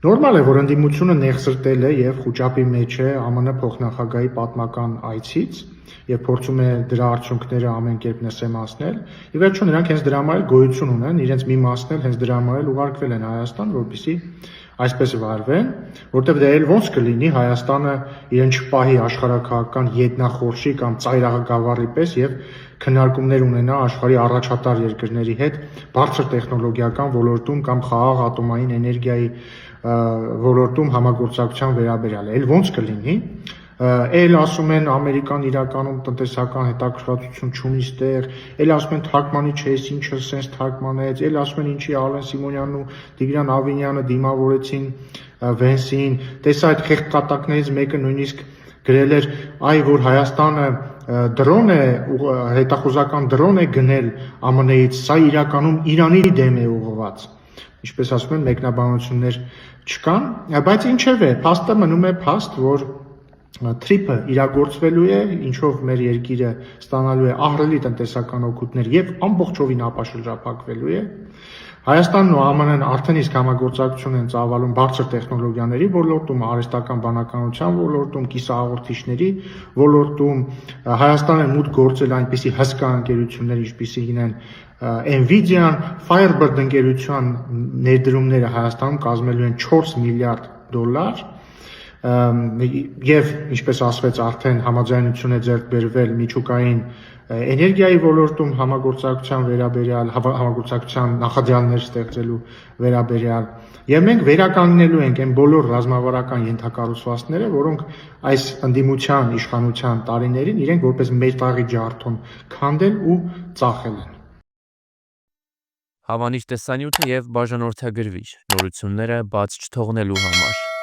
Նորմալ է, որ ընդդիմությունը նեղսրտել է եւ խուճապի մեջ է ԱՄՆ փոխնախագահի պատմական այցից եւ փորձում է դրա արդյունքները ամեն կերպ նսեմացնել։ Ի վերջո նրանք հենց դրա համար էլ գոյություն ունեն, իրենց մի մասն էլ հենց դրա համար էլ ուղարկվել են Հայաստան, որպեսզի այսպես վարվեն, որտեղ դե էլ ոնց կլինի Հայաստանը իրեն չպահի աշխարհակահաղական յետնախորշի կամ ծայրահագավառի պես եւ քննարկումներ ունենա աշխարհի առաջատար երկրների հետ բարձր տեխնոլոգիական ոլորտում կամ խաղաղ ատոմային էներգիայի ոլորտում համագործակցության վերաբերյալ էլ ոնց կլինի, էլ ասում են Ամերիկան իրականում տնտեսական հետաքրքրություն չունի ստեղ, էլ ասում են թարգմանի չես, ինչը սենց թարգմանեց, էլ ասում են ինչի Ալեն Սիմոնյանն ու Տիգրան Ավինյանը դիմավորեցին Վենսին, տեսա այդ խեղճ կատակներից մեկը նույնիսկ գրել էր, այ որ Հայաստանը դրոն է, հետախուզական դրոն է գնել ԱՄՆ-ից, սա իրականում Իրանի դեմ է ուղղված։ Ինչպես ասում են, մեկնաբանություններ չկան, բայց ինչևէ, փաստը մնում է փաստ, որ թրիփը իրագործվելու է, ինչով մեր երկիրը ստանալու է ահռելի տնտեսական օգուտներ եւ ամբողջովին ապաշրջափակվելու է։ Հայաստանն ու ԱՄՆ-ն արդեն իսկ համագործակցություն են ծավալում բարձր տեխնոլոգիաների ոլորտում, արհեստական բանականության ոլորտում, կիսահաղորդիչների ոլորտում։ Հայաստանը մուտք գործել այնպիսի հսկա ընկերություններ, ինչպիսիք են Nvidia-ն, Firebird ընկերության ներդրումները Հայաստանում կազմելու են 4 միլիարդ դոլար եւ ինչպես ասվեց արդեն համաձայնություն է ձեռք բերվել միջուկային էներգիայի ոլորտում համագործակցության նախադրյալներ ստեղծելու վերաբերյալ եւ մենք վերականգնելու ենք այն բոլոր ռազմավարական ենթակառուցվածքները, որոնք այս ընդդիմության իշխանության տարիներին իրենք որպես մետաղի ջարդում քանդել ու ծախել են։ Հավանիչ տեսանյութը եւ բաժանորդագրվիչ նորությունները բաց չթողնելու համար։